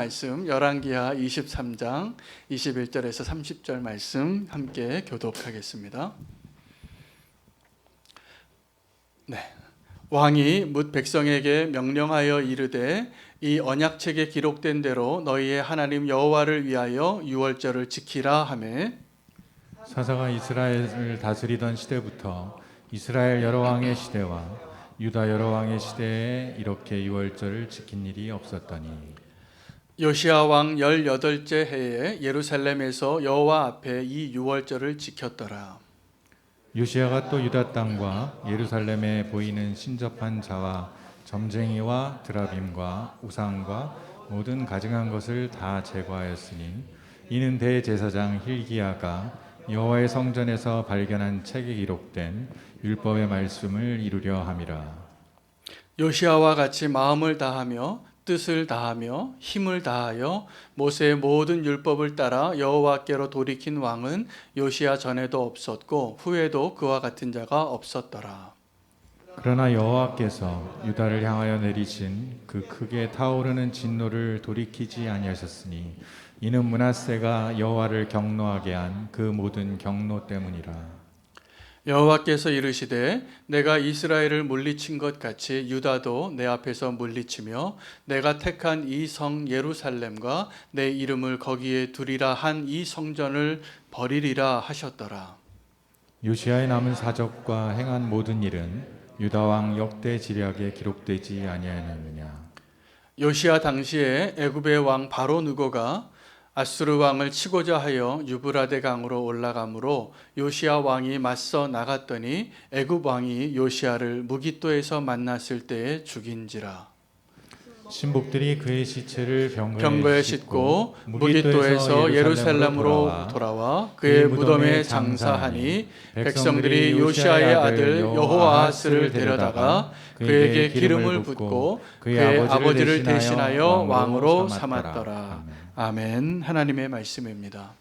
말씀 열왕기하 23장 21절에서 30절 말씀 함께 교독하겠습니다. 왕이 뭇 백성에게 명령하여 이르되 이 언약책에 기록된 대로 너희의 하나님 여호와를 위하여 유월절을 지키라 하매 사사가 이스라엘을 다스리던 시대부터 이스라엘 여러 왕의 시대와 유다 여러 왕의 시대에 이렇게 유월절을 지킨 일이 없었더니 요시야 왕 18째 해에 예루살렘에서 여호와 앞에 이 유월절을 지켰더라. 요시야가 또 유다 땅과 예루살렘에 보이는 신접한 자와 점쟁이와 드라빔과 우상과 모든 가증한 것을 다 제거하였으니 이는 대제사장 hil기야가 여호와의 성전에서 발견한 책에 기록된 율법의 말씀을 이루려 함이라. 요시야와 같이 마음을 다하며 뜻을 다하며 힘을 다하여 모세의 모든 율법을 따라 여호와께로 돌이킨 왕은 요시야 전에도 없었고 후에도 그와 같은 자가 없었더라. 그러나 여호와께서 유다를 향하여 내리신 그 크게 타오르는 진노를 돌이키지 아니하셨으니 이는 므낫세가 여호와를 경노하게 한 그 모든 경노 때문이라. 여호와께서 이르시되 내가 이스라엘을 물리친 것 같이 유다도 내 앞에서 물리치며 내가 택한 이 성 예루살렘과 내 이름을 거기에 두리라 한 이 성전을 버리리라 하셨더라. 요시야의 남은 사적과 행한 모든 일은 유다 왕 역대 지략에 기록되지 아니하였느냐. 요시야 당시에 애굽의 왕 바로 느고가 아수르 왕을 치고자 하여 유브라데 강으로 올라가므로 요시야 왕이 맞서 나갔더니 애굽 왕이 요시야를 무깃도에서 만났을 때에 죽인지라. 신복들이 그의 시체를 병거에 싣고 무깃도에서 예루살렘으로 돌아와 그의 무덤에 장사하니 백성들이 요시야의 아들 여호아하스를 데려다가 그에게 기름을 붓고 그의 아버지를 대신하여 왕으로 삼았더라. 아멘. 하나님의 말씀입니다.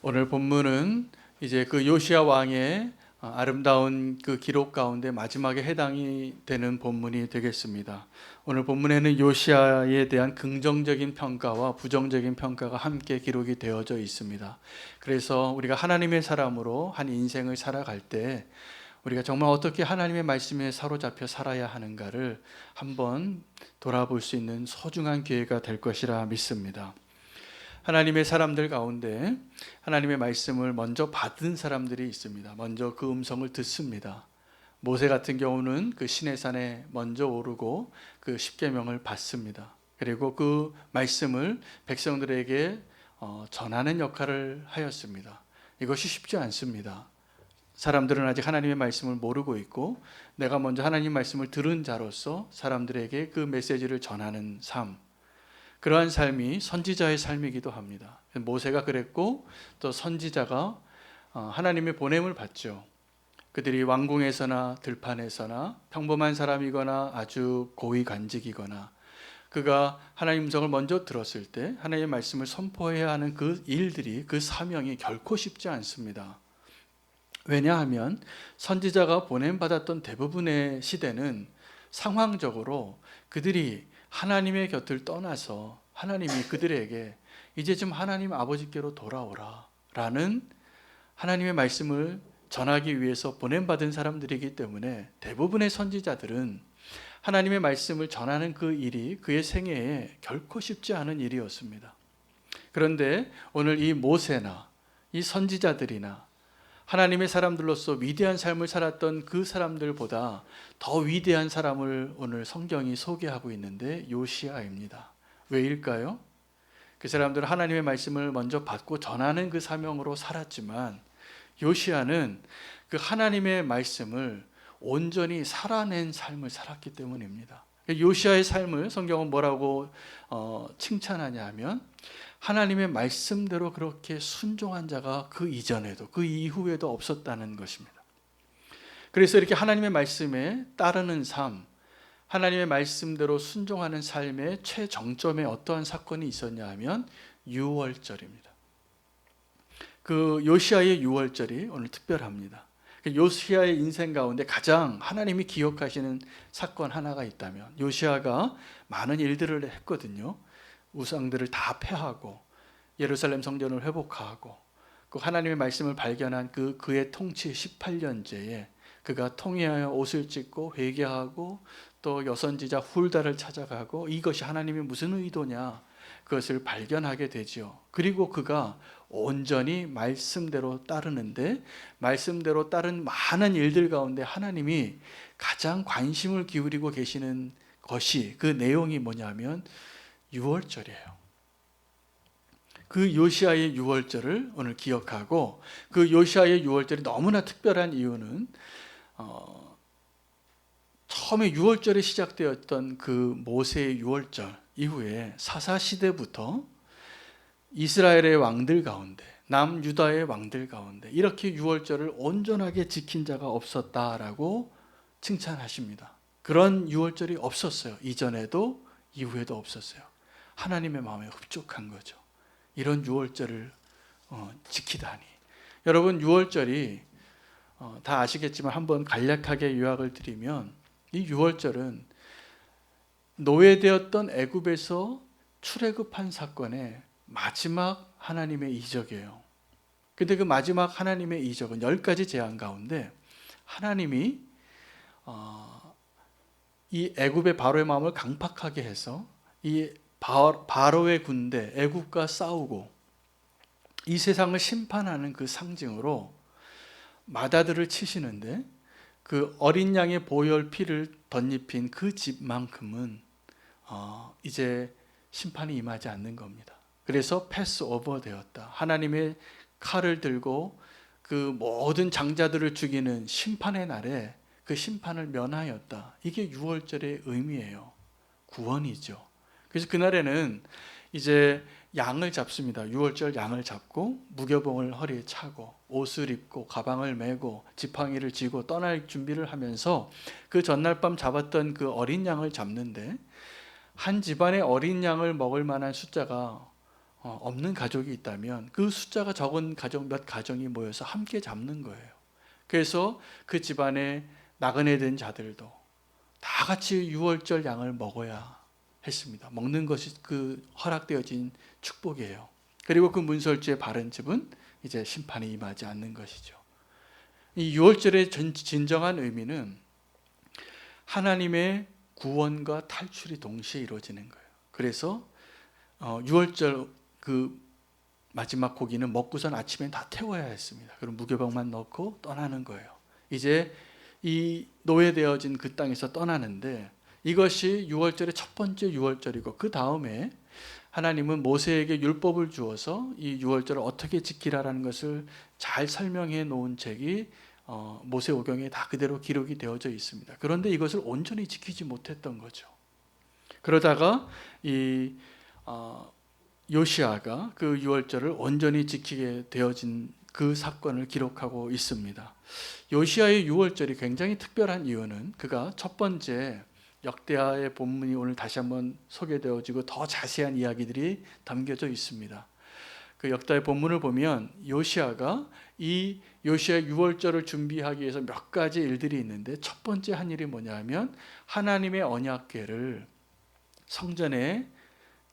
오늘 본문은 이제 그 요시야 왕의 아름다운 그 기록 가운데 마지막에 해당이 되는 본문이 되겠습니다. 오늘 본문에는 요시야에 대한 긍정적인 평가와 부정적인 평가가 함께 기록이 되어져 있습니다. 그래서 우리가 하나님의 사람으로 한 인생을 살아갈 때 우리가 정말 어떻게 하나님의 말씀에 사로잡혀 살아야 하는가를 한번 돌아볼 수 있는 소중한 기회가 될 것이라 믿습니다. 하나님의 사람들 가운데 하나님의 말씀을 먼저 받은 사람들이 있습니다. 먼저 그 음성을 듣습니다. 모세 같은 경우는 그 시내산에 먼저 오르고 그 십계명을 받습니다. 그리고 그 말씀을 백성들에게 전하는 역할을 하였습니다. 이것이 쉽지 않습니다. 사람들은 아직 하나님의 말씀을 모르고 있고 내가 먼저 하나님 말씀을 들은 자로서 사람들에게 그 메시지를 전하는 삶, 그러한 삶이 선지자의 삶이기도 합니다. 모세가 그랬고 또 선지자가 하나님의 보냄을 받죠. 그들이 왕궁에서나 들판에서나 평범한 사람이거나 아주 고위 관직이거나 그가 하나님 음성을 먼저 들었을 때 하나님의 말씀을 선포해야 하는 그 일들이, 그 사명이 결코 쉽지 않습니다. 왜냐하면 선지자가 보냄받았던 대부분의 시대는 상황적으로 그들이 하나님의 곁을 떠나서 하나님이 그들에게 이제 좀 하나님 아버지께로 돌아오라 라는 하나님의 말씀을 전하기 위해서 보냄받은 사람들이기 때문에 대부분의 선지자들은 하나님의 말씀을 전하는 그 일이 그의 생애에 결코 쉽지 않은 일이었습니다. 그런데 오늘 이 모세나 이 선지자들이나 하나님의 사람들로서 위대한 삶을 살았던 그 사람들보다 더 위대한 사람을 오늘 성경이 소개하고 있는데 요시야입니다. 왜일까요? 그 사람들은 하나님의 말씀을 먼저 받고 전하는 그 사명으로 살았지만 요시야는 그 하나님의 말씀을 온전히 살아낸 삶을 살았기 때문입니다. 요시야의 삶을 성경은 뭐라고 칭찬하냐 하면 하나님의 말씀대로 그렇게 순종한 자가 그 이전에도 그 이후에도 없었다는 것입니다. 그래서 이렇게 하나님의 말씀에 따르는 삶, 하나님의 말씀대로 순종하는 삶의 최정점에 어떠한 사건이 있었냐 하면 유월절입니다. 그 요시야의 유월절이 오늘 특별합니다. 요시야의 인생 가운데 가장 하나님이 기억하시는 사건 하나가 있다면 요시야가 많은 일들을 했거든요. 우상들을 다 폐하고 예루살렘 성전을 회복하고 그 하나님의 말씀을 발견한 그의 통치 18년째에 그가 통회하여 옷을 찢고 회개하고 또 여선지자 훌다를 찾아가고 이것이 하나님의 무슨 의도냐 그것을 발견하게 되지요. 그리고 그가 온전히 말씀대로 따르는데 말씀대로 따른 많은 일들 가운데 하나님이 가장 관심을 기울이고 계시는 것이 그 내용이 뭐냐면 유월절이에요. 그 요시아의 유월절을 오늘 기억하고 그 요시아의 유월절이 너무나 특별한 이유는 처음에 유월절이 시작되었던 그 모세의 유월절 이후에 사사시대부터 이스라엘의 왕들 가운데 남유다의 왕들 가운데 이렇게 유월절을 온전하게 지킨 자가 없었다라고 칭찬하십니다. 그런 유월절이 없었어요. 이전에도 이후에도 없었어요. 하나님의 마음에 흡족한 거죠. 이런 유월절을 지키다니. 여러분 유월절이 다 아시겠지만 한번 간략하게 요약을 드리면 이 유월절은 노예되었던 애굽에서 출애굽한 사건의 마지막 하나님의 이적이에요. 근데 그 마지막 하나님의 이적은 10가지 제안 가운데 하나님이 이 애굽의 바로의 마음을 강팍하게 해서 이 바로의 군대 애굽과 싸우고 이 세상을 심판하는 그 상징으로 마다들을 치시는데 그 어린 양의 보혈 피를 덧입힌 그 집만큼은 이제 심판이 임하지 않는 겁니다. 그래서 패스오버 되었다. 하나님의 칼을 들고 그 모든 장자들을 죽이는 심판의 날에 그 심판을 면하였다. 이게 유월절의 의미예요. 구원이죠. 그래서 그날에는 이제 양을 잡습니다. 유월절 양을 잡고 무교봉을 허리에 차고 옷을 입고 가방을 메고 지팡이를 쥐고 떠날 준비를 하면서 그 전날 밤 잡았던 그 어린 양을 잡는데 한 집안의 어린 양을 먹을 만한 숫자가 없는 가족이 있다면 그 숫자가 적은 가족 몇 가정이 모여서 함께 잡는 거예요. 그래서 그 집안에 나그네 된 자들도 다 같이 유월절 양을 먹어야 했습니다. 먹는 것이 그 허락되어진 축복이에요. 그리고 그 문설주의 바른 집은 이제 심판이 임하지 않는 것이죠. 이 유월절의 진정한 의미는 하나님의 구원과 탈출이 동시에 이루어지는 거예요. 그래서 유월절 그 마지막 고기는 먹고선 아침에 다 태워야 했습니다. 그럼 무교병만 넣고 떠나는 거예요. 이제 이 노예되어진 그 땅에서 떠나는데 이것이 유월절의 첫 번째 유월절이고 그 다음에 하나님은 모세에게 율법을 주어서 이 유월절을 어떻게 지키라라는 것을 잘 설명해 놓은 책이 모세오경에 다 그대로 기록이 되어져 있습니다. 그런데 이것을 온전히 지키지 못했던 거죠. 그러다가 이 요시아가 그 유월절을 온전히 지키게 되어진 그 사건을 기록하고 있습니다. 요시아의 유월절이 굉장히 특별한 이유는 그가 첫 번째 역대하의 본문이 오늘 다시 한번 소개되어지고 더 자세한 이야기들이 담겨져 있습니다. 그 역대하의 본문을 보면 요시아가 이 요시아의 유월절을 준비하기 위해서 몇 가지 일들이 있는데 첫 번째 한 일이 뭐냐면 하나님의 언약궤를 성전에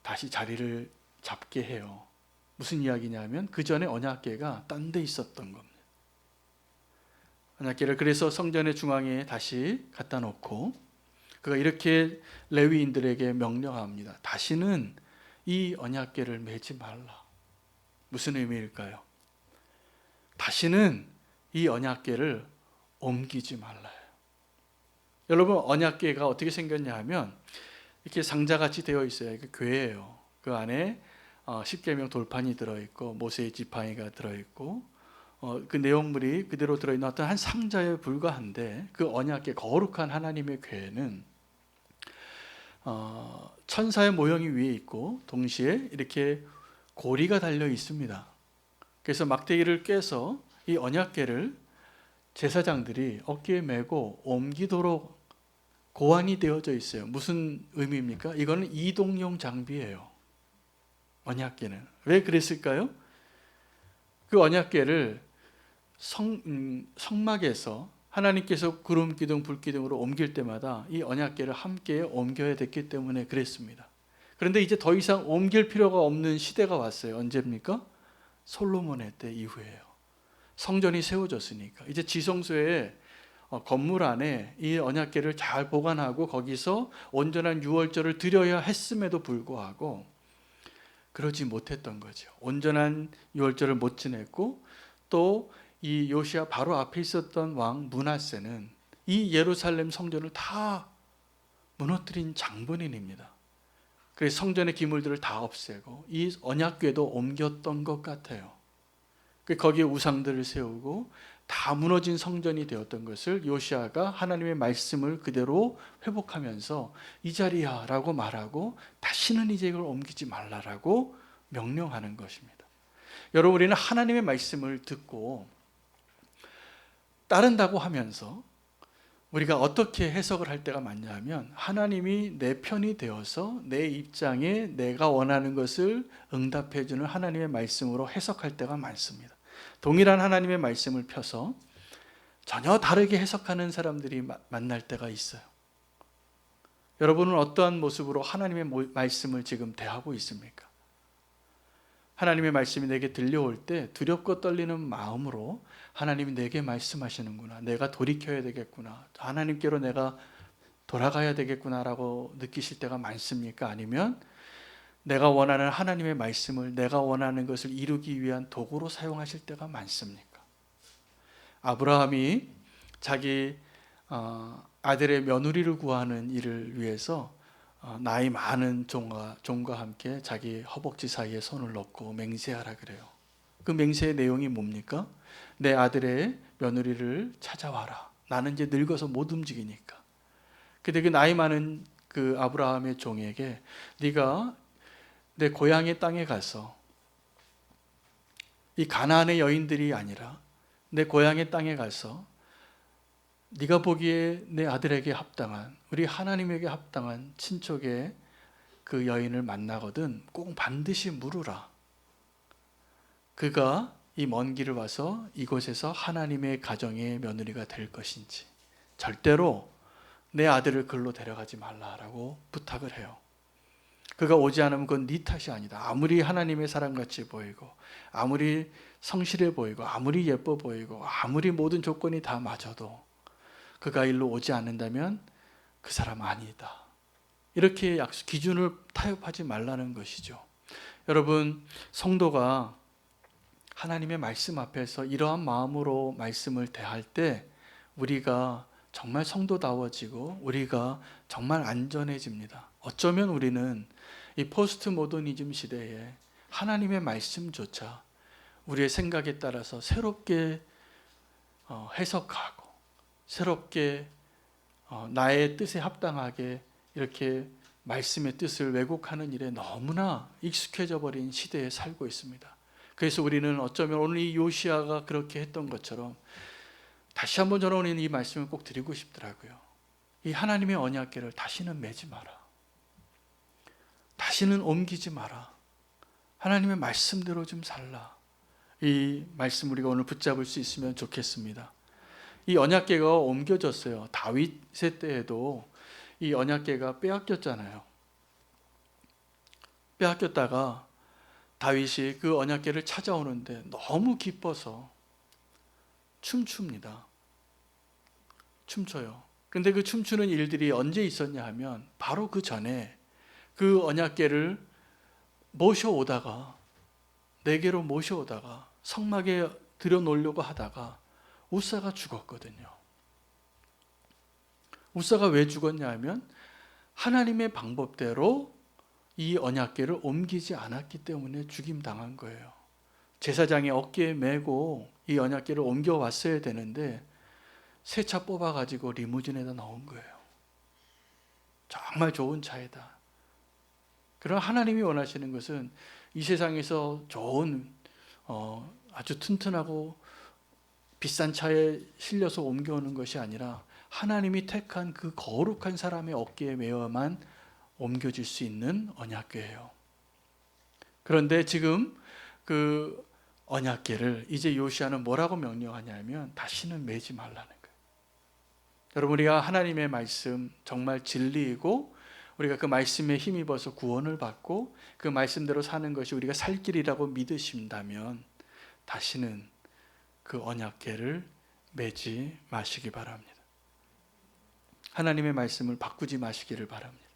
다시 자리를 잡게 해요. 무슨 이야기냐면 그 전에 언약궤가 딴 데 있었던 겁니다. 언약궤를 그래서 성전의 중앙에 다시 갖다 놓고 그가 이렇게 레위인들에게 명령합니다. 다시는 이 언약궤를 매지 말라. 무슨 의미일까요? 다시는 이 언약궤를 옮기지 말라요. 여러분 언약궤가 어떻게 생겼냐 하면 이렇게 상자같이 되어 있어요. 이게 궤예요. 그 안에 십계명 돌판이 들어있고 모세의 지팡이가 들어있고 그 내용물이 그대로 들어있는 어떤 한 상자에 불과한데 그 언약궤 거룩한 하나님의 궤는 천사의 모형이 위에 있고 동시에 이렇게 고리가 달려 있습니다. 그래서 막대기를 꿰서 이 언약궤를 제사장들이 어깨에 메고 옮기도록 고안이 되어져 있어요. 무슨 의미입니까? 이거는 이동용 장비예요. 언약궤는. 왜 그랬을까요? 그 언약궤를 성막에서 하나님께서 구름 기둥, 불 기둥으로 옮길 때마다 이 언약궤를 함께 옮겨야 됐기 때문에 그랬습니다. 그런데 이제 더 이상 옮길 필요가 없는 시대가 왔어요. 언제입니까? 솔로몬의 때 이후예요. 성전이 세워졌으니까 이제 지성소에 건물 안에 이 언약궤를 잘 보관하고 거기서 온전한 유월절을 드려야 했음에도 불구하고 그러지 못했던 거죠. 온전한 유월절을 못 지냈고 또 이 요시야 바로 앞에 있었던 왕 므낫세는 이 예루살렘 성전을 다 무너뜨린 장본인입니다. 그래서 성전의 기물들을 다 없애고 이 언약궤도 옮겼던 것 같아요. 거기에 우상들을 세우고 다 무너진 성전이 되었던 것을 요시야가 하나님의 말씀을 그대로 회복하면서 이 자리야 라고 말하고 다시는 이제 이걸 옮기지 말라라고 명령하는 것입니다. 여러분, 우리는 하나님의 말씀을 듣고 따른다고 하면서 우리가 어떻게 해석을 할 때가 많냐 하면 하나님이 내 편이 되어서 내 입장에 내가 원하는 것을 응답해 주는 하나님의 말씀으로 해석할 때가 많습니다. 동일한 하나님의 말씀을 펴서 전혀 다르게 해석하는 사람들이 만날 때가 있어요. 여러분은 어떠한 모습으로 하나님의 말씀을 지금 대하고 있습니까? 하나님의 말씀이 내게 들려올 때 두렵고 떨리는 마음으로 하나님이 내게 말씀하시는구나, 내가 돌이켜야 되겠구나, 하나님께로 내가 돌아가야 되겠구나라고 느끼실 때가 많습니까? 아니면 내가 원하는 하나님의 말씀을 내가 원하는 것을 이루기 위한 도구로 사용하실 때가 많습니까? 아브라함이 자기 아들의 며느리를 구하는 일을 위해서 나이 많은 종과 함께 자기 허벅지 사이에 손을 넣고 맹세하라 그래요. 그 맹세의 내용이 뭡니까? 내 아들의 며느리를 찾아와라. 나는 이제 늙어서 못 움직이니까. 근데 그 나이 많은 그 아브라함의 종에게 네가 내 고향의 땅에 가서 이 가나안의 여인들이 아니라 내 고향의 땅에 가서 네가 보기에 내 아들에게 합당한, 우리 하나님에게 합당한 친척의 그 여인을 만나거든 꼭 반드시 물으라. 그가 이 먼 길을 와서 이곳에서 하나님의 가정의 며느리가 될 것인지 절대로 내 아들을 글로 데려가지 말라라고 부탁을 해요. 그가 오지 않으면 그건 네 탓이 아니다. 아무리 하나님의 사람같이 보이고 아무리 성실해 보이고 아무리 예뻐 보이고 아무리 모든 조건이 다 맞아도 그가 일로 오지 않는다면 그 사람 아니다. 이렇게 기준을 타협하지 말라는 것이죠. 여러분, 성도가 하나님의 말씀 앞에서 이러한 마음으로 말씀을 대할 때 우리가 정말 성도다워지고 우리가 정말 안전해집니다. 어쩌면 우리는 이 포스트 모더니즘 시대에 하나님의 말씀조차 우리의 생각에 따라서 새롭게 해석하고 새롭게 나의 뜻에 합당하게 이렇게 말씀의 뜻을 왜곡하는 일에 너무나 익숙해져 버린 시대에 살고 있습니다. 그래서 우리는 어쩌면 오늘 이 요시야가 그렇게 했던 것처럼 다시 한번 저는 이 말씀을 꼭 드리고 싶더라고요. 이 하나님의 언약궤를 다시는 매지 마라. 다시는 옮기지 마라. 하나님의 말씀대로 좀 살라. 이 말씀 우리가 오늘 붙잡을 수 있으면 좋겠습니다. 이 언약궤가 옮겨졌어요. 다윗의 때에도 이 언약궤가 빼앗겼잖아요. 빼앗겼다가 다윗이 그 언약궤를 찾아오는데 너무 기뻐서 춤춥니다. 춤춰요. 근데 그 춤추는 일들이 언제 있었냐 하면 바로 그 전에 그 언약궤를 모셔오다가 내게로 모셔오다가 성막에 들여놓으려고 하다가 우사가 죽었거든요. 우사가 왜 죽었냐 하면 하나님의 방법대로 이 언약궤를 옮기지 않았기 때문에 죽임당한 거예요. 제사장의 어깨에 메고 이 언약궤를 옮겨왔어야 되는데 새 차 뽑아가지고 리무진에다 넣은 거예요. 정말 좋은 차이다. 그러나 하나님이 원하시는 것은 이 세상에서 좋은 아주 튼튼하고 비싼 차에 실려서 옮겨오는 것이 아니라 하나님이 택한 그 거룩한 사람의 어깨에 메어만 옮겨질 수 있는 언약궤예요. 그런데 지금 그 언약궤를 이제 요시야는 뭐라고 명령하냐면 다시는 매지 말라는 거예요. 여러분, 우리가 하나님의 말씀 정말 진리이고 우리가 그 말씀에 힘입어서 구원을 받고 그 말씀대로 사는 것이 우리가 살 길이라고 믿으신다면 다시는 그 언약궤를 매지 마시기 바랍니다. 하나님의 말씀을 바꾸지 마시기를 바랍니다.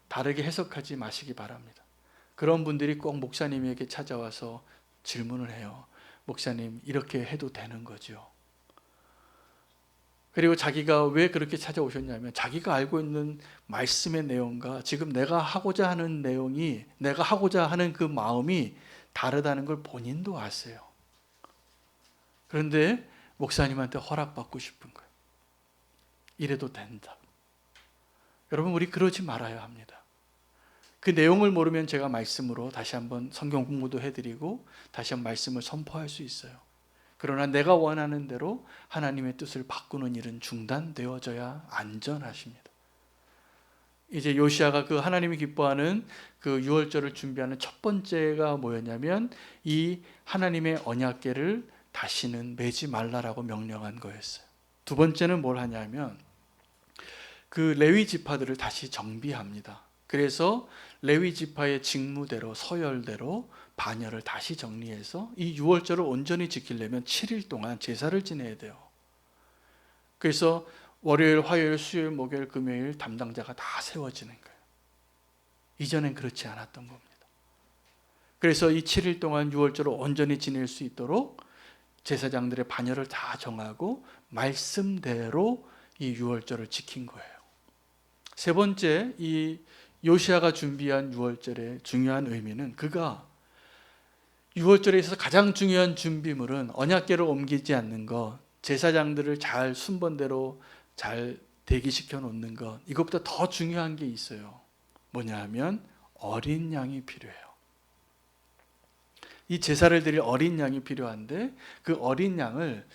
다르게 해석하지 마시기 바랍니다. 그런 분들이 꼭 목사님에게 찾아와서 질문을 해요. 목사님, 이렇게 해도 되는 거죠? 그리고 자기가 왜 그렇게 찾아오셨냐면 자기가 알고 있는 말씀의 내용과 지금 내가 하고자 하는 내용이, 내가 하고자 하는 그 마음이 다르다는 걸 본인도 아세요. 그런데 목사님한테 허락받고 싶은 거예요. 이래도 된다. 여러분, 우리 그러지 말아야 합니다. 그 내용을 모르면 제가 말씀으로 다시 한번 성경 공부도 해드리고 다시 한번 말씀을 선포할 수 있어요. 그러나 내가 원하는 대로 하나님의 뜻을 바꾸는 일은 중단되어져야 안전하십니다. 이제 요시아가 그 하나님이 기뻐하는 그 유월절을 준비하는 첫 번째가 뭐였냐면 이 하나님의 언약궤를 다시는 매지 말라라고 명령한 거였어요. 두 번째는 뭘 하냐면 그 레위 지파들을 다시 정비합니다. 그래서 레위 지파의 직무대로 서열대로 반열을 다시 정리해서 이 유월절을 온전히 지키려면 7일 동안 제사를 지내야 돼요. 그래서 월요일, 화요일, 수요일, 목요일, 금요일 담당자가 다 세워지는 거예요. 이전엔 그렇지 않았던 겁니다. 그래서 이 7일 동안 유월절을 온전히 지낼 수 있도록 제사장들의 반열을 다 정하고 말씀대로 이 유월절을 지킨 거예요. 세 번째, 이 요시아가 준비한 유월절의 중요한 의미는 그가 유월절에 있어서 가장 중요한 준비물은 언약궤를 옮기지 않는 것, 제사장들을 잘 순번대로 잘 대기시켜 놓는 것, 이것보다 더 중요한 게 있어요. 뭐냐 하면 어린 양이 필요해요. 이 제사를 드릴 어린 양이 필요한데 그 어린 양을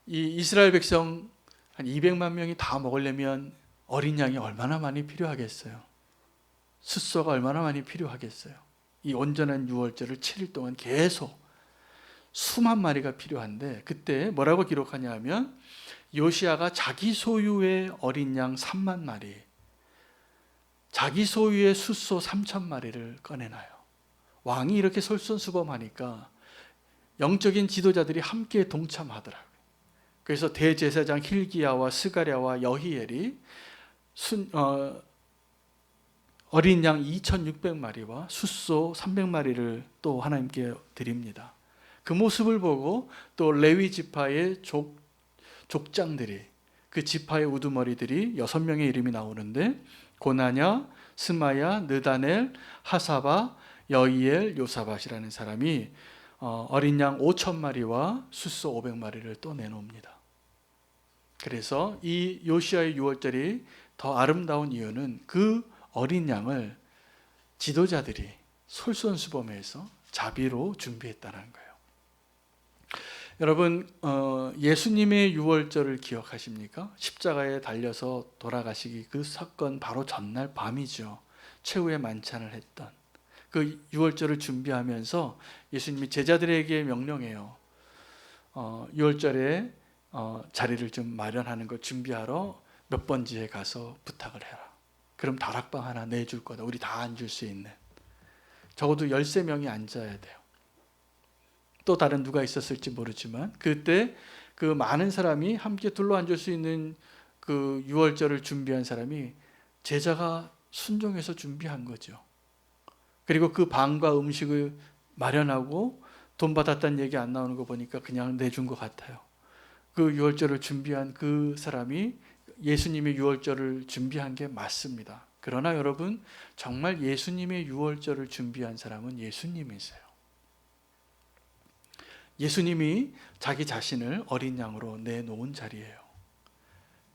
이 이스라엘 백성 한 200만 명이 다 먹으려면 어린 양이 얼마나 많이 필요하겠어요? 숫소가 얼마나 많이 필요하겠어요? 이 온전한 유월절을 7일 동안 계속 수만 마리가 필요한데 그때 뭐라고 기록하냐 하면 요시아가 자기 소유의 어린 양 3만 마리, 자기 소유의 숫소 3천 마리를 꺼내놔요. 왕이 이렇게 솔선수범하니까 영적인 지도자들이 함께 동참하더라고요. 그래서 대제사장 힐기야와 스가랴와 여히엘이 어린 양 2,600마리와 숫소 300마리를 또 하나님께 드립니다. 그 모습을 보고 또 레위 지파의 족장들이, 그 지파의 우두머리들이 6명의 이름이 나오는데 고나냐, 스마야, 느다넬, 하사바, 여이엘, 요사밧이라는 사람이 어린 양 5,000마리와 숫소 500마리를 또 내놓습니다. 그래서 이 요시아의 유월절이 더 아름다운 이유는 그 어린 양을 지도자들이 솔선수범해서 자비로 준비했다는 거예요. 여러분, 예수님의 유월절을 기억하십니까? 십자가에 달려서 돌아가시기 그 사건 바로 전날 밤이죠. 최후의 만찬을 했던 그 유월절을 준비하면서 예수님이 제자들에게 명령해요. 유월절에 자리를 좀 마련하는 걸 준비하러 몇 번지에 가서 부탁을 해라. 그럼 다락방 하나 내줄 거다. 우리 다 앉을 수 있는. 적어도 13명이 앉아야 돼요. 또 다른 누가 있었을지 모르지만 그때 그 많은 사람이 함께 둘러앉을 수 있는 그 유월절을 준비한 사람이 제자가 순종해서 준비한 거죠. 그리고 그 방과 음식을 마련하고 돈 받았다는 얘기 안 나오는 거 보니까 그냥 내준 것 같아요. 그 유월절을 준비한 그 사람이 예수님의 유월절을 준비한 게 맞습니다. 그러나 여러분, 정말 예수님의 유월절을 준비한 사람은 예수님이세요. 예수님이 자기 자신을 어린 양으로 내놓은 자리예요.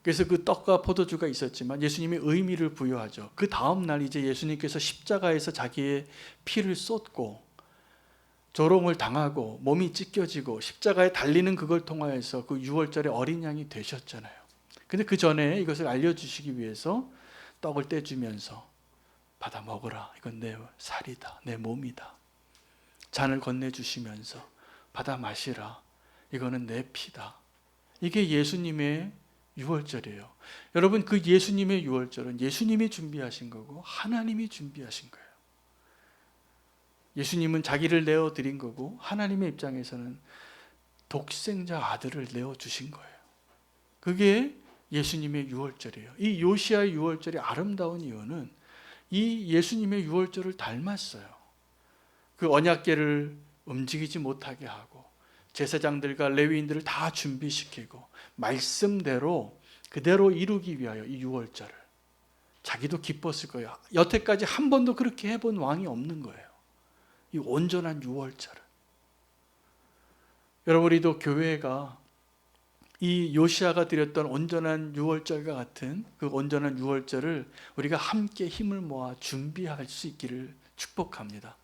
그래서 그 떡과 포도주가 있었지만 예수님이 의미를 부여하죠. 그 다음 날 이제 예수님께서 십자가에서 자기의 피를 쏟고 조롱을 당하고 몸이 찢겨지고 십자가에 달리는 그걸 통하여서 그 유월절의 어린 양이 되셨잖아요. 근데 그 전에 이것을 알려주시기 위해서 떡을 떼주면서 받아 먹으라. 이건 내 살이다. 내 몸이다. 잔을 건네주시면서 받아 마시라. 이거는 내 피다. 이게 예수님의 유월절이에요. 여러분, 그 예수님의 유월절은 예수님이 준비하신 거고 하나님이 준비하신 거예요. 예수님은 자기를 내어드린 거고 하나님의 입장에서는 독생자 아들을 내어주신 거예요. 그게 예수님의 유월절이에요. 이 요시아의 유월절이 아름다운 이유는 이 예수님의 유월절을 닮았어요. 그 언약궤를 움직이지 못하게 하고 제사장들과 레위인들을 다 준비시키고 말씀대로 그대로 이루기 위하여 이 유월절을, 자기도 기뻤을 거예요. 여태까지 한 번도 그렇게 해본 왕이 없는 거예요. 이 온전한 유월절을. 여러분, 우리도 교회가 이 요시아가 드렸던 온전한 유월절과 같은 그 온전한 유월절을 우리가 함께 힘을 모아 준비할 수 있기를 축복합니다.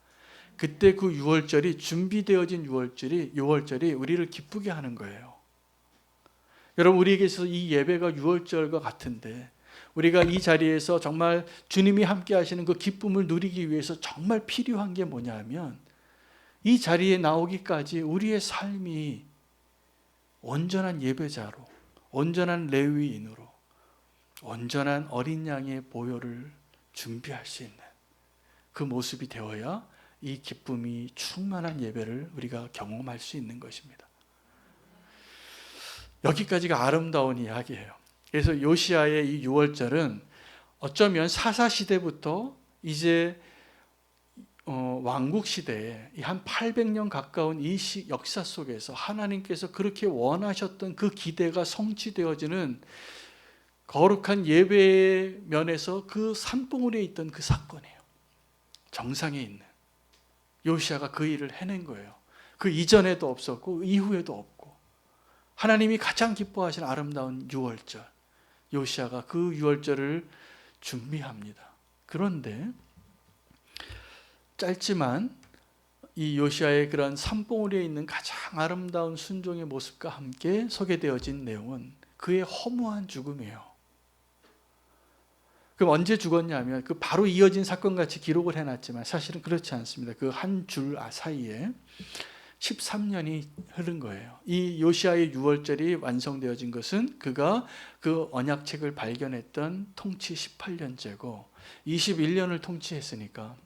그때 그 유월절이, 준비되어진 유월절이 우리를 기쁘게 하는 거예요. 여러분, 우리에게서 이 예배가 유월절과 같은데 우리가 이 자리에서 정말 주님이 함께 하시는 그 기쁨을 누리기 위해서 정말 필요한 게 뭐냐 하면, 이 자리에 나오기까지 우리의 삶이 온전한 예배자로, 온전한 레위인으로, 온전한 어린 양의 보혈을 준비할 수 있는 그 모습이 되어야 이 기쁨이 충만한 예배를 우리가 경험할 수 있는 것입니다. 여기까지가 아름다운 이야기예요. 그래서 요시아의 이 유월절은 어쩌면 사사시대부터 이제 왕국 시대에 한 800년 가까운 이 역사 속에서 하나님께서 그렇게 원하셨던 그 기대가 성취되어지는 거룩한 예배의 면에서 그 산봉우리에 있던 그 사건이에요. 정상에 있는 요시아가 그 일을 해낸 거예요. 그 이전에도 없었고 이후에도 없고, 하나님이 가장 기뻐하시는 아름다운 유월절, 요시아가 그 유월절을 준비합니다. 그런데 짧지만 이 요시아의 그런 산봉우리에 있는 가장 아름다운 순종의 모습과 함께 소개되어진 내용은 그의 허무한 죽음이에요. 그럼 언제 죽었냐면, 그 바로 이어진 사건같이 기록을 해놨지만 사실은 그렇지 않습니다. 그 한 줄 사이에 13년이 흐른 거예요. 이 요시아의 유월절이 완성되어진 것은 그가 그 언약책을 발견했던 통치 18년째고 31년을 통치했으니까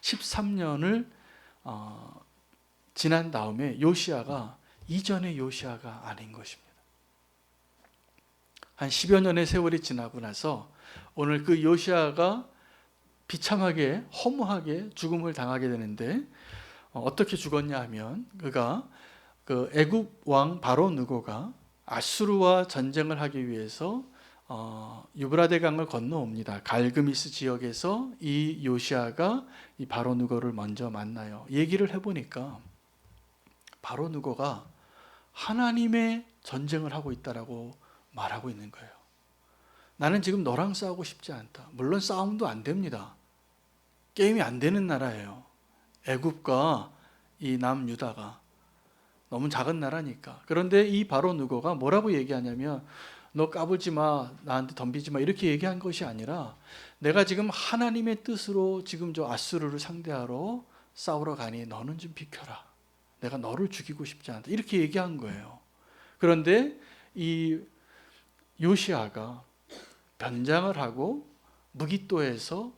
13년을 지난 다음에 요시아가 이전의 요시아가 아닌 것입니다. 한 10여 년의 세월이 지나고 나서 오늘 그 요시아가 비참하게 허무하게 죽음을 당하게 되는데, 어떻게 죽었냐 하면, 그가 그 애굽 왕 바로 느고가 아수르와 전쟁을 하기 위해서 유브라데 강을 건너옵니다. 갈그미스 지역에서 이 요시아가 이 바로 느고를 먼저 만나요. 얘기를 해보니까 바로 느고가 하나님의 전쟁을 하고 있다라고 말하고 있는 거예요. 나는 지금 너랑 싸우고 싶지 않다. 물론 싸움도 안 됩니다. 게임이 안 되는 나라예요. 애굽과 이 남유다가 너무 작은 나라니까. 그런데 이 바로 느고가 뭐라고 얘기하냐면, 너 까불지 마, 나한테 덤비지 마, 이렇게 얘기한 것이 아니라, 내가 지금 하나님의 뜻으로 지금 저 아수르를 상대하러 싸우러 가니 너는 좀 비켜라. 내가 너를 죽이고 싶지 않다. 이렇게 얘기한 거예요. 그런데 이 요시아가 변장을 하고 무깃도에서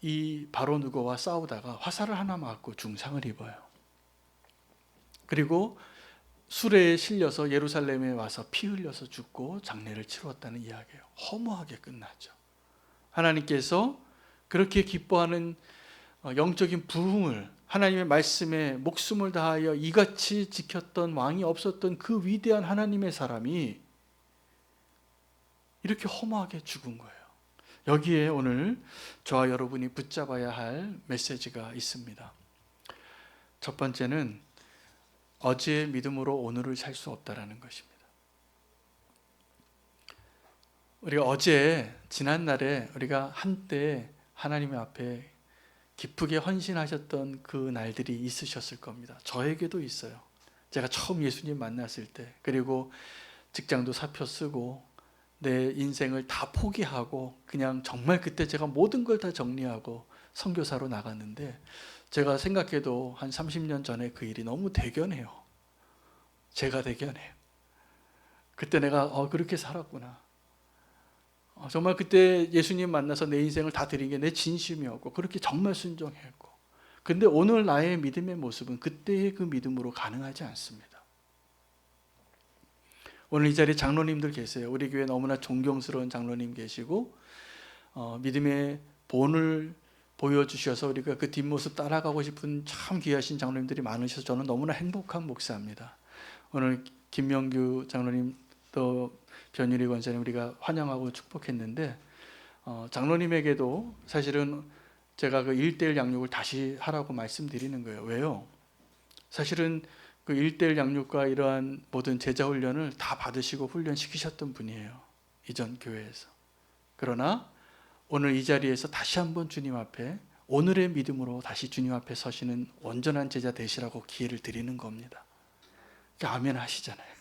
이 바로 느고와 싸우다가 화살을 하나 맞고 중상을 입어요. 그리고 수레에 실려서 예루살렘에 와서 피 흘려서 죽고 장례를 치루었다는 이야기예요. 허무하게 끝났죠. 하나님께서 그렇게 기뻐하는 영적인 부흥을, 하나님의 말씀에 목숨을 다하여 이같이 지켰던 왕이 없었던 그 위대한 하나님의 사람이 이렇게 허무하게 죽은 거예요. 여기에 오늘 저와 여러분이 붙잡아야 할 메시지가 있습니다. 첫 번째는 어제의 믿음으로 오늘을 살 수 없다라는 것입니다. 우리가 어제, 지난날에 우리가 한때 하나님 앞에 기쁘게 헌신하셨던 그 날들이 있으셨을 겁니다. 저에게도 있어요. 제가 처음 예수님 만났을 때, 그리고 직장도 사표 쓰고 내 인생을 다 포기하고 그냥 정말 그때 제가 모든 걸 다 정리하고 선교사로 나갔는데, 제가 생각해도 한 30년 전에 그 일이 너무 대견해요. 제가 대견해요. 그때 내가 그렇게 살았구나. 정말 그때 예수님 만나서 내 인생을 다 드린 게 내 진심이었고 그렇게 정말 순종했고, 근데 오늘 나의 믿음의 모습은 그때의 그 믿음으로 가능하지 않습니다. 오늘 이 자리에 장로님들 계세요. 우리 교회 너무나 존경스러운 장로님 계시고 믿음의 본을 보여주셔서 우리가 그 뒷모습 따라가고 싶은 참 귀하신 장로님들이 많으셔서 저는 너무나 행복한 목사입니다. 오늘 김명규 장로님 또 변유리 권사님 우리가 환영하고 축복했는데, 장로님에게도 사실은 제가 그 1:1 양육을 다시 하라고 말씀드리는 거예요. 왜요? 사실은 그 1:1 양육과 이러한 모든 제자 훈련을 다 받으시고 훈련시키셨던 분이에요, 이전 교회에서. 그러나 오늘 이 자리에서 다시 한번 주님 앞에 오늘의 믿음으로 다시 주님 앞에 서시는 온전한 제자 되시라고 기회를 드리는 겁니다. 아멘 하시잖아요.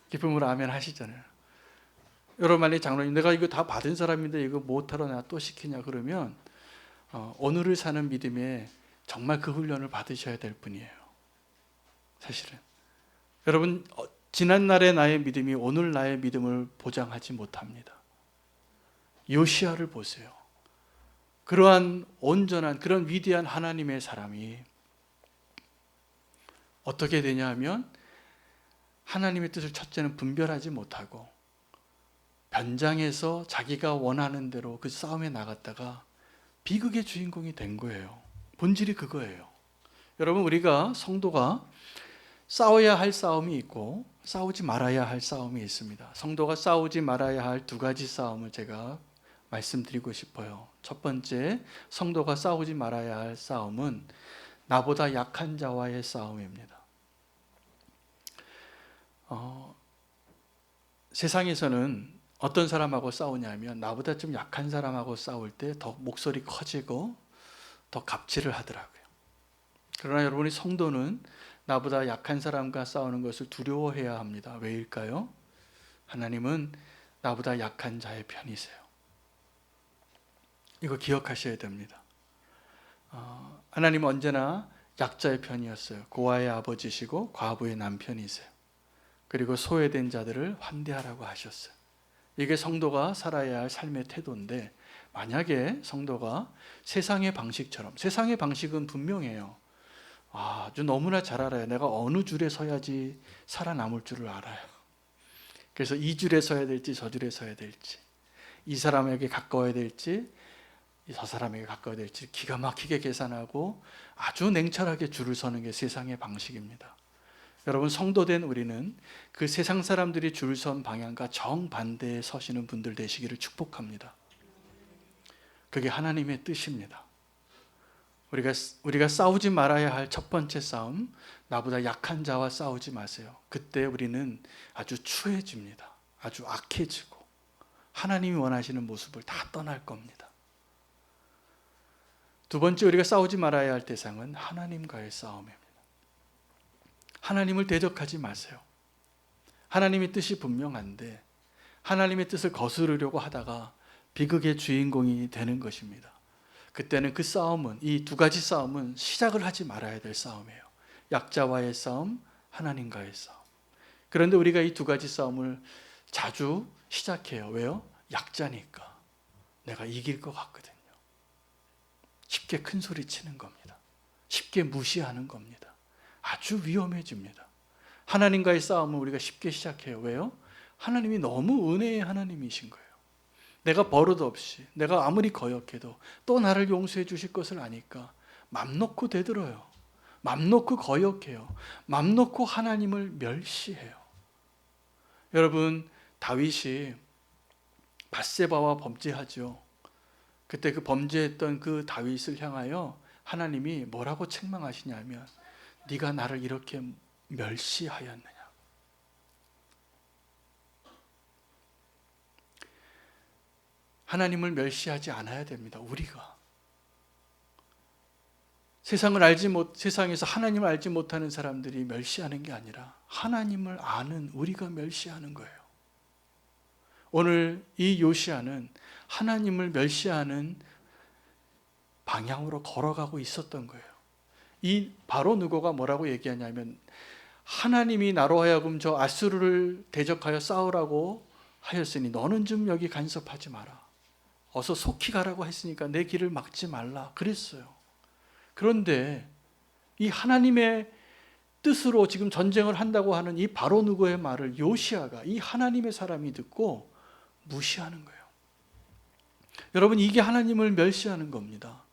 기쁨으로 아멘 하시잖아요. 여러분, 만약에 장로님 내가 이거 다 받은 사람인데 이거 못하러 내가 또 시키냐 그러면 오늘을 사는 믿음에 정말 그 훈련을 받으셔야 될 분이에요. 사실은 여러분, 지난날의 나의 믿음이 오늘 나의 믿음을 보장하지 못합니다. 요시야를 보세요. 그러한 온전한 그런 위대한 하나님의 사람이 어떻게 되냐 하면 하나님의 뜻을 첫째는 분별하지 못하고 변장해서 자기가 원하는 대로 그 싸움에 나갔다가 비극의 주인공이 된 거예요. 본질이 그거예요. 여러분, 우리가 성도가 싸워야 할 싸움이 있고 싸우지 말아야 할 싸움이 있습니다. 성도가 싸우지 말아야 할 두 가지 싸움을 제가 말씀드리고 싶어요. 첫 번째, 성도가 싸우지 말아야 할 싸움은 나보다 약한 자와의 싸움입니다. 세상에서는 어떤 사람하고 싸우냐면 나보다 좀 약한 사람하고 싸울 때 더 목소리 커지고 더 갑질을 하더라고요. 그러나 여러분이 성도는 나보다 약한 사람과 싸우는 것을 두려워해야 합니다. 왜일까요? 하나님은 나보다 약한 자의 편이세요. 이거 기억하셔야 됩니다. 하나님은 언제나 약자의 편이었어요. 고아의 아버지시고 과부의 남편이세요. 그리고 소외된 자들을 환대하라고 하셨어요. 이게 성도가 살아야 할 삶의 태도인데, 만약에 성도가 세상의 방식처럼, 세상의 방식은 분명해요. 아주 너무나 잘 알아요. 내가 어느 줄에 서야지 살아남을 줄을 알아요. 그래서 이 줄에 서야 될지 저 줄에 서야 될지, 이 사람에게 가까워야 될지 저 사람에게 가까워야 될지 기가 막히게 계산하고 아주 냉철하게 줄을 서는 게 세상의 방식입니다. 여러분, 성도된 우리는 그 세상 사람들이 줄 선 방향과 정반대에 서시는 분들 되시기를 축복합니다. 그게 하나님의 뜻입니다. 우리가 싸우지 말아야 할 첫 번째 싸움, 나보다 약한 자와 싸우지 마세요. 그때 우리는 아주 추해집니다. 아주 악해지고 하나님이 원하시는 모습을 다 떠날 겁니다. 두 번째, 우리가 싸우지 말아야 할 대상은 하나님과의 싸움입니다. 하나님을 대적하지 마세요. 하나님의 뜻이 분명한데 하나님의 뜻을 거스르려고 하다가 비극의 주인공이 되는 것입니다. 그때는 그 싸움은, 이 두 가지 싸움은 시작을 하지 말아야 될 싸움이에요. 약자와의 싸움, 하나님과의 싸움. 그런데 우리가 이 두 가지 싸움을 자주 시작해요. 왜요? 약자니까. 내가 이길 것 같거든요. 쉽게 큰 소리 치는 겁니다. 쉽게 무시하는 겁니다. 아주 위험해집니다. 하나님과의 싸움을 우리가 쉽게 시작해요. 왜요? 하나님이 너무 은혜의 하나님이신 거예요. 내가 버릇 없이, 내가 아무리 거역해도 또 나를 용서해 주실 것을 아니까 맘 놓고 대들어요. 맘 놓고 거역해요. 맘 놓고 하나님을 멸시해요. 여러분, 다윗이 밧세바와 범죄하죠. 그때 그 범죄했던 그 다윗을 향하여 하나님이 뭐라고 책망하시냐면, 네가 나를 이렇게 멸시하였느냐. 하나님을 멸시하지 않아야 됩니다. 우리가 세상에서 하나님을 알지 못하는 사람들이 멸시하는 게 아니라 하나님을 아는 우리가 멸시하는 거예요. 오늘 이 요시야는 하나님을 멸시하는 방향으로 걸어가고 있었던 거예요. 이 바로 누고가 뭐라고 얘기하냐면, 하나님이 나로 하여금 저 아수르를 대적하여 싸우라고 하였으니 너는 좀 여기 간섭하지 마라. 어서 속히 가라고 했으니까 내 길을 막지 말라 그랬어요. 그런데 이 하나님의 뜻으로 지금 전쟁을 한다고 하는 이 바로 누구의 말을 요시아가, 이 하나님의 사람이 듣고 무시하는 거예요. 여러분, 이게 하나님을 멸시하는 겁니다.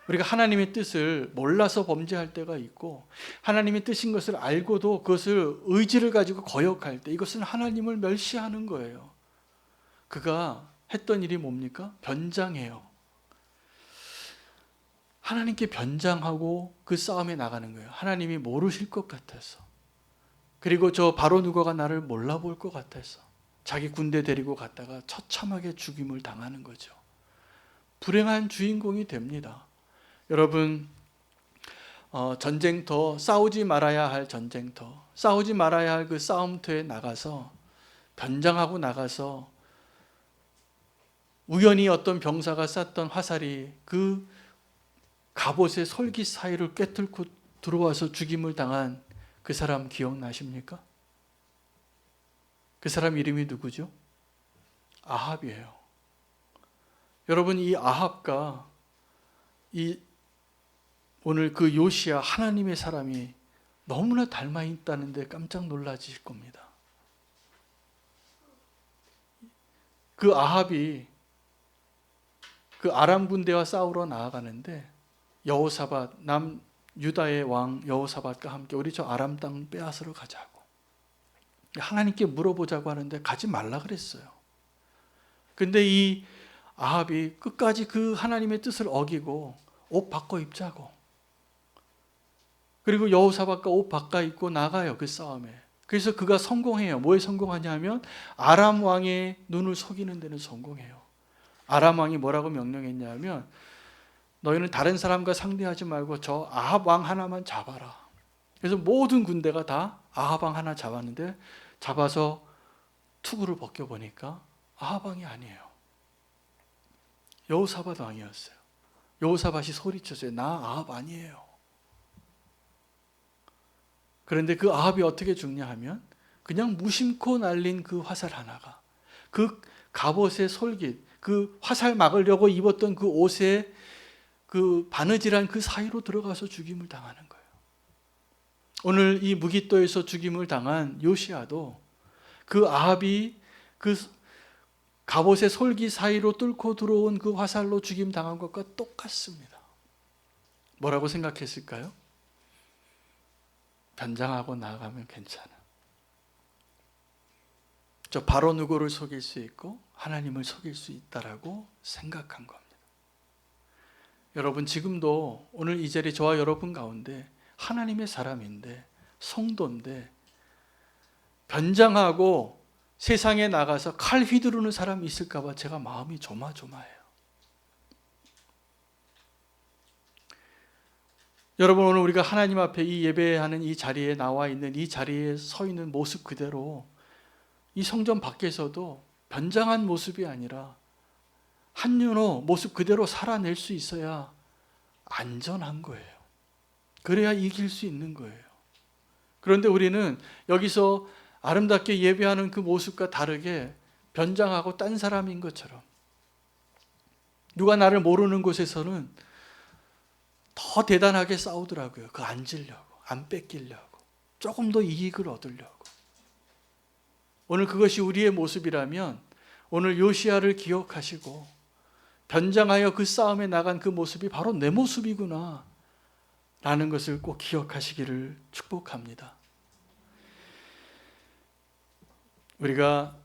우리가 하나님의 뜻을 몰라서 범죄할 때가 있고, 하나님의 뜻인 것을 알고도 그것을 의지를 가지고 거역할 때, 이것은 하나님을 멸시하는 거예요. 그가 했던 일이 뭡니까? 변장해요. 하나님께 변장하고 그 싸움에 나가는 거예요. 하나님이 모르실 것 같아서. 그리고 저 바로 누가가 나를 몰라볼 것 같아서 자기 군대 데리고 갔다가 처참하게 죽임을 당하는 거죠. 불행한 주인공이 됩니다. 여러분, 전쟁터, 싸우지 말아야 할 전쟁터, 싸우지 말아야 할 그 싸움터에 나가서 변장하고 나가서 우연히 어떤 병사가 쐈던 화살이 그 갑옷의 솔깃 사이를 꿰뚫고 들어와서 죽임을 당한 그 사람 기억나십니까? 그 사람 이름이 누구죠? 아합이에요. 여러분, 이 아합과 오늘 그 요시야 하나님의 사람이 너무나 닮아 있다는데 깜짝 놀라실 겁니다. 그 아합이 그 아람 군대와 싸우러 나아가는데 여호사밧, 남유다의 왕 여호사밧과 함께 우리 저 아람 땅 빼앗으러 가자고, 하나님께 물어보자고 하는데 가지 말라 그랬어요. 근데 이 아합이 끝까지 그 하나님의 뜻을 어기고 옷 바꿔 입자고, 그리고 여호사밧과 옷 바꿔 입고 나가요, 그 싸움에. 그래서 그가 성공해요. 뭐에 성공하냐 하면 아람 왕의 눈을 속이는 데는 성공해요. 아람 왕이 뭐라고 명령했냐 하면 너희는 다른 사람과 상대하지 말고 저 아합 왕 하나만 잡아라. 그래서 모든 군대가 다 아합 왕 하나 잡았는데, 잡아서 투구를 벗겨보니까 아합 왕이 아니에요. 여호사밧 왕이었어요. 여호사밧이 소리쳤어요. 나 아합 아니에요. 그런데 그 아합이 어떻게 죽냐 하면 그냥 무심코 날린 그 화살 하나가 그 갑옷의 솔깃, 그 화살 막으려고 입었던 그 옷에 그 바느질한 그 사이로 들어가서 죽임을 당하는 거예요. 오늘 이 무깃도에서 죽임을 당한 요시아도 그 아합이 그 갑옷의 솔깃 사이로 뚫고 들어온 그 화살로 죽임 당한 것과 똑같습니다. 뭐라고 생각했을까요? 변장하고 나아가면 괜찮아. 저 바로 누구를 속일 수 있고 하나님을 속일 수 있다라고 생각한 겁니다. 여러분, 지금도 오늘 이 자리 저와 여러분 가운데 하나님의 사람인데, 성도인데 변장하고 세상에 나가서 칼 휘두르는 사람이 있을까 봐 제가 마음이 조마조마해요. 여러분, 오늘 우리가 하나님 앞에 이 예배하는 이 자리에 나와 있는, 이 자리에 서 있는 모습 그대로 이 성전 밖에서도 변장한 모습이 아니라 한윤호 모습 그대로 살아낼 수 있어야 안전한 거예요. 그래야 이길 수 있는 거예요. 그런데 우리는 여기서 아름답게 예배하는 그 모습과 다르게 변장하고 딴 사람인 것처럼, 누가 나를 모르는 곳에서는 더 대단하게 싸우더라고요. 그 앉으려고, 안 뺏기려고, 조금 더 이익을 얻으려고. 오늘 그것이 우리의 모습이라면 오늘 요시아를 기억하시고 변장하여 그 싸움에 나간 그 모습이 바로 내 모습이구나 라는 것을 꼭 기억하시기를 축복합니다. 우리가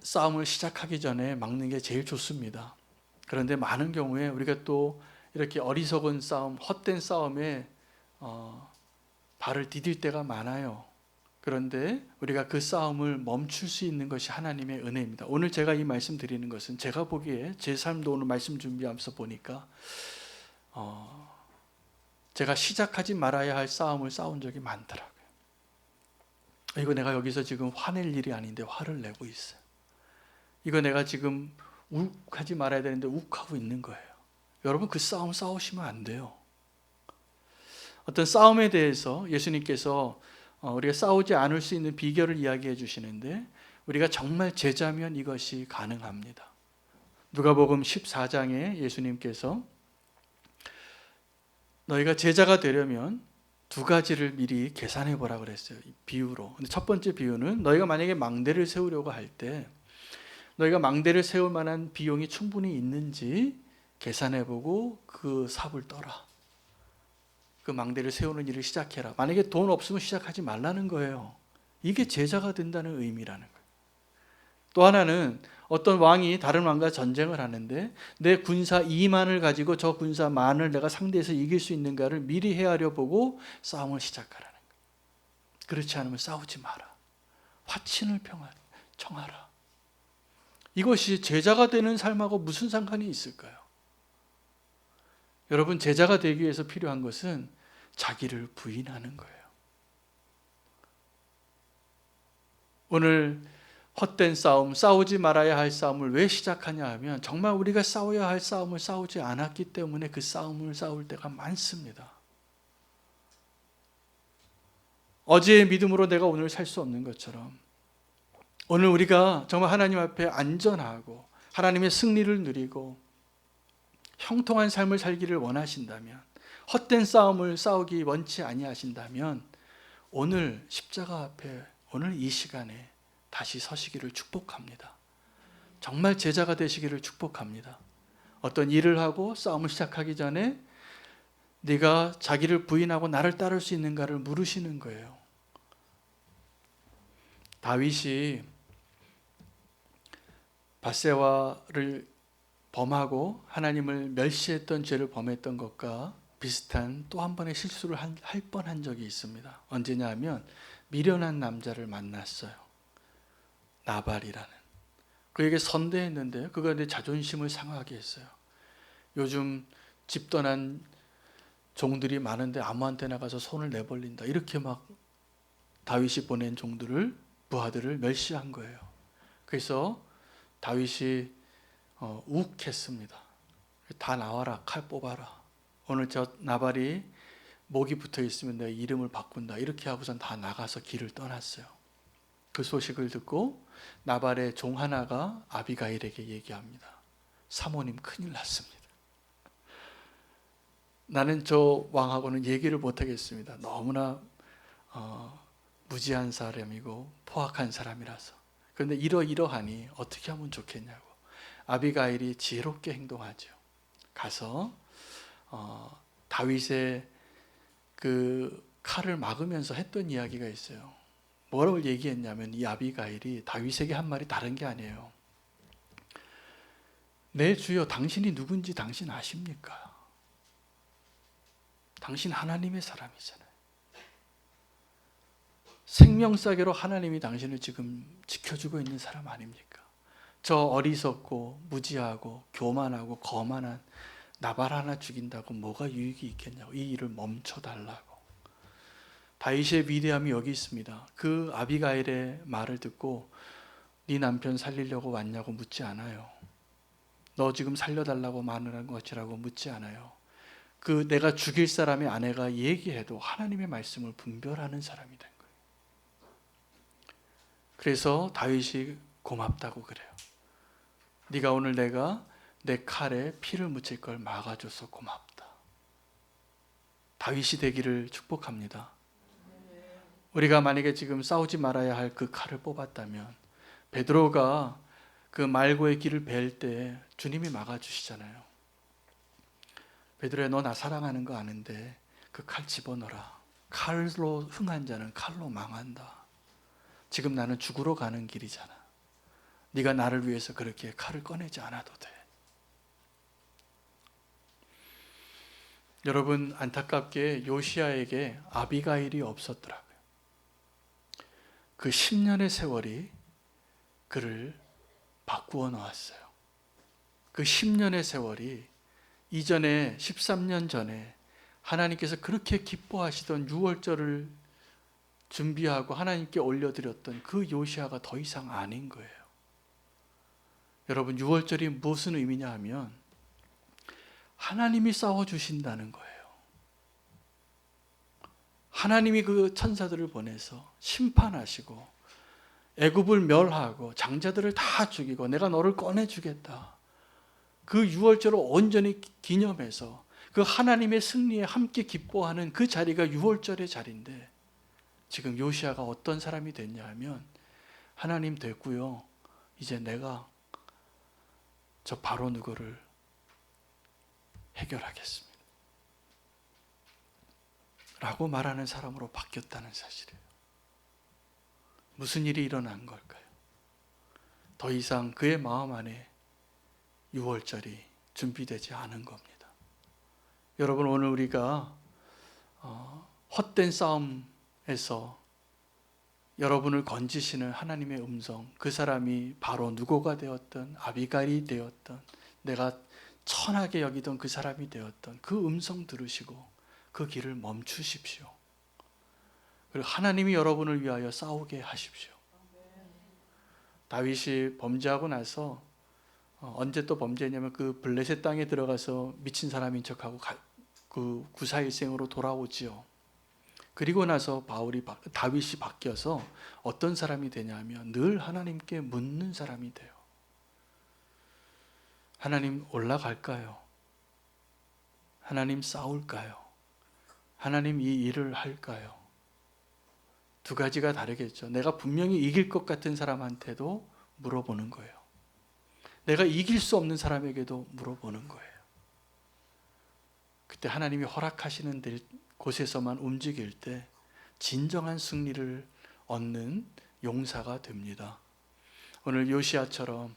싸움을 시작하기 전에 막는 게 제일 좋습니다. 그런데 많은 경우에 우리가 또 이렇게 어리석은 싸움, 헛된 싸움에 발을 디딜 때가 많아요. 그런데 우리가 그 싸움을 멈출 수 있는 것이 하나님의 은혜입니다. 오늘 제가 이 말씀 드리는 것은 제가 보기에 제 삶도 오늘 말씀 준비하면서 보니까 제가 시작하지 말아야 할 싸움을 싸운 적이 많더라고요. 이거 내가 여기서 지금 화낼 일이 아닌데 화를 내고 있어요. 이거 내가 지금 욱하지 말아야 되는데 욱하고 있는 거예요. 여러분, 그 싸움 싸우시면 안 돼요. 어떤 싸움에 대해서 예수님께서 우리가 싸우지 않을 수 있는 비결을 이야기해 주시는데 우리가 정말 제자면 이것이 가능합니다. 누가복음 14장에 예수님께서 너희가 제자가 되려면 두 가지를 미리 계산해 보라 그랬어요. 비유로. 근데 첫 번째 비유는 너희가 만약에 망대를 세우려고 할 때 너희가 망대를 세울 만한 비용이 충분히 있는지 계산해 보고 그 삽을 떠라. 그 망대를 세우는 일을 시작해라. 만약에 돈 없으면 시작하지 말라는 거예요. 이게 제자가 된다는 의미라는 거예요. 또 하나는 어떤 왕이 다른 왕과 전쟁을 하는데 내 군사 2만을 가지고 저 군사 만을 내가 상대해서 이길 수 있는가를 미리 헤아려 보고 싸움을 시작하라는 거예요. 그렇지 않으면 싸우지 마라. 화친을 청하라. 이것이 제자가 되는 삶하고 무슨 상관이 있을까요? 여러분, 제자가 되기 위해서 필요한 것은 자기를 부인하는 거예요. 오늘 헛된 싸움, 싸우지 말아야 할 싸움을 왜 시작하냐 하면 정말 우리가 싸워야 할 싸움을 싸우지 않았기 때문에 그 싸움을 싸울 때가 많습니다. 어제의 믿음으로 내가 오늘 살 수 없는 것처럼 오늘 우리가 정말 하나님 앞에 안전하고 하나님의 승리를 누리고 형통한 삶을 살기를 원하신다면, 헛된 싸움을 싸우기 원치 아니하신다면 오늘 십자가 앞에 오늘 이 시간에 다시 서시기를 축복합니다. 정말 제자가 되시기를 축복합니다. 어떤 일을 하고 싸움을 시작하기 전에 네가 자기를 부인하고 나를 따를 수 있는가를 물으시는 거예요. 다윗이 밧세바를 범하고 하나님을 멸시했던 죄를 범했던 것과 비슷한 또 한 번의 실수를 할 뻔한 적이 있습니다. 언제냐 하면 미련한 남자를 만났어요. 나발이라는. 그에게 선대했는데 그가 내 자존심을 상하게 했어요. 요즘 집 떠난 종들이 많은데 아무한테나 가서 손을 내벌린다. 이렇게 막 다윗이 보낸 종들을, 부하들을 멸시한 거예요. 그래서 다윗이 욱했습니다. 다 나와라, 칼 뽑아라. 오늘 저 나발이 목이 붙어 있으면 내가 이름을 바꾼다. 이렇게 하고선 다 나가서 길을 떠났어요. 그 소식을 듣고 나발의 종 하나가 아비가일에게 얘기합니다. 사모님 큰일 났습니다. 나는 저 왕하고는 얘기를 못하겠습니다. 너무나 무지한 사람이고 포악한 사람이라서. 그런데 이러이러하니 어떻게 하면 좋겠냐고. 아비가일이 지혜롭게 행동하죠. 가서 다윗의 그 칼을 막으면서 했던 이야기가 있어요. 뭐라고 얘기했냐면 이 아비가일이 다윗에게 한 말이 다른 게 아니에요. 내 주여, 당신이 누군지 당신 아십니까? 당신 하나님의 사람이잖아요. 생명싸개로 하나님이 당신을 지금 지켜주고 있는 사람 아닙니까? 저 어리석고 무지하고 교만하고 거만한 나발 하나 죽인다고 뭐가 유익이 있겠냐고. 이 일을 멈춰달라고. 다윗의 위대함이 여기 있습니다. 그 아비가일의 말을 듣고 네 남편 살리려고 왔냐고 묻지 않아요. 너 지금 살려달라고 말하는 것이라고 묻지 않아요. 그 내가 죽일 사람의 아내가 얘기해도 하나님의 말씀을 분별하는 사람이 된 거예요. 그래서 다윗이 고맙다고 그래요. 네가 오늘 내가 내 칼에 피를 묻힐 걸 막아줘서 고맙다. 다윗이 되기를 축복합니다. 우리가 만약에 지금 싸우지 말아야 할 그 칼을 뽑았다면, 베드로가 그 말고의 길을 벨 때 주님이 막아주시잖아요. 베드로야, 너 나 사랑하는 거 아는데 그 칼 집어넣어라. 칼로 흥한 자는 칼로 망한다. 지금 나는 죽으러 가는 길이잖아. 네가 나를 위해서 그렇게 칼을 꺼내지 않아도 돼. 여러분, 안타깝게 요시야에게 아비가일이 없었더라고요. 그 10년의 세월이 그를 바꾸어 놓았어요. 그 10년의 세월이 이전에 13년 전에 하나님께서 그렇게 기뻐하시던 유월절을 준비하고 하나님께 올려드렸던 그 요시야가 더 이상 아닌 거예요. 여러분, 유월절이 무슨 의미냐 하면 하나님이 싸워주신다는 거예요. 하나님이 그 천사들을 보내서 심판하시고 애굽을 멸하고 장자들을 다 죽이고 내가 너를 꺼내주겠다. 그 유월절을 온전히 기념해서 그 하나님의 승리에 함께 기뻐하는 그 자리가 유월절의 자리인데 지금 요시야가 어떤 사람이 됐냐 하면 하나님 됐고요. 이제 내가 저 바로 누구를 해결하겠습니다. 라고 말하는 사람으로 바뀌었다는 사실이에요. 무슨 일이 일어난 걸까요? 더 이상 그의 마음 안에 유월절이 준비되지 않은 겁니다. 여러분, 오늘 우리가 헛된 싸움에서 여러분을 건지시는 하나님의 음성, 그 사람이 바로 누고가 되었던 아비갈이 되었던 내가 천하게 여기던 그 사람이 되었던 그 음성 들으시고 그 길을 멈추십시오. 그리고 하나님이 여러분을 위하여 싸우게 하십시오. 다윗이 범죄하고 나서 언제 또 범죄했냐면 그 블레셋 땅에 들어가서 미친 사람인 척하고 그 구사일생으로 돌아오지요. 그리고 나서 다윗이 바뀌어서 어떤 사람이 되냐면 늘 하나님께 묻는 사람이 돼요. 하나님 올라갈까요? 하나님 싸울까요? 하나님 이 일을 할까요? 두 가지가 다르겠죠. 내가 분명히 이길 것 같은 사람한테도 물어보는 거예요. 내가 이길 수 없는 사람에게도 물어보는 거예요. 그때 하나님이 허락하시는 곳에서만 움직일 때 진정한 승리를 얻는 용사가 됩니다. 오늘 요시야처럼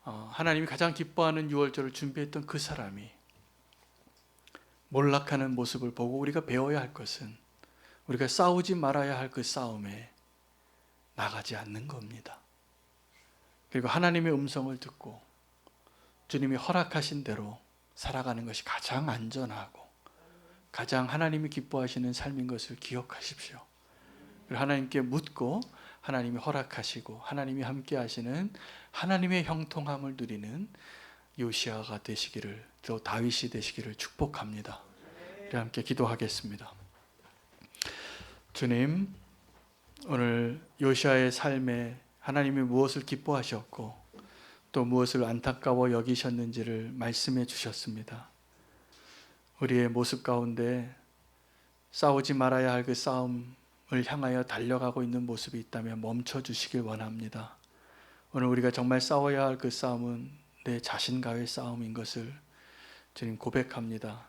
하나님이 가장 기뻐하는 유월절을 준비했던 그 사람이 몰락하는 모습을 보고 우리가 배워야 할 것은 우리가 싸우지 말아야 할 그 싸움에 나가지 않는 겁니다. 그리고 하나님의 음성을 듣고 주님이 허락하신 대로 살아가는 것이 가장 안전하고 가장 하나님이 기뻐하시는 삶인 것을 기억하십시오. 그리고 하나님께 묻고 하나님이 허락하시고 하나님이 함께 하시는 하나님의 형통함을 누리는 요시야가 되시기를, 또 다윗이 되시기를 축복합니다. 우리 함께 기도하겠습니다. 주님, 오늘 요시야의 삶에 하나님이 무엇을 기뻐하셨고 또 무엇을 안타까워 여기셨는지를 말씀해 주셨습니다. 우리의 모습 가운데 싸우지 말아야 할 그 싸움을 향하여 달려가고 있는 모습이 있다면 멈춰 주시길 원합니다. 오늘 우리가 정말 싸워야 할 그 싸움은 내 자신과의 싸움인 것을 주님 고백합니다.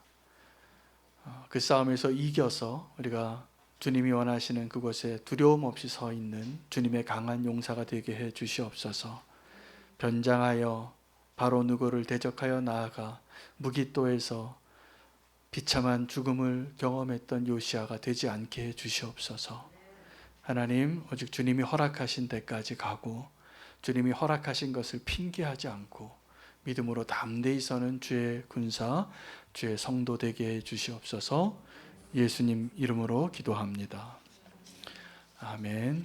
그 싸움에서 이겨서 우리가 주님이 원하시는 그곳에 두려움 없이 서 있는 주님의 강한 용사가 되게 해 주시옵소서. 변장하여 바로 누구를 대적하여 나아가 무기또에서 비참한 죽음을 경험했던 요시야가 되지 않게 해 주시옵소서. 하나님, 오직 주님이 허락하신 데까지 가고 주님이 허락하신 것을 핑계하지 않고 믿음으로 담대히 서는 주의 군사, 주의 성도 되게 해 주시옵소서. 예수님 이름으로 기도합니다. 아멘.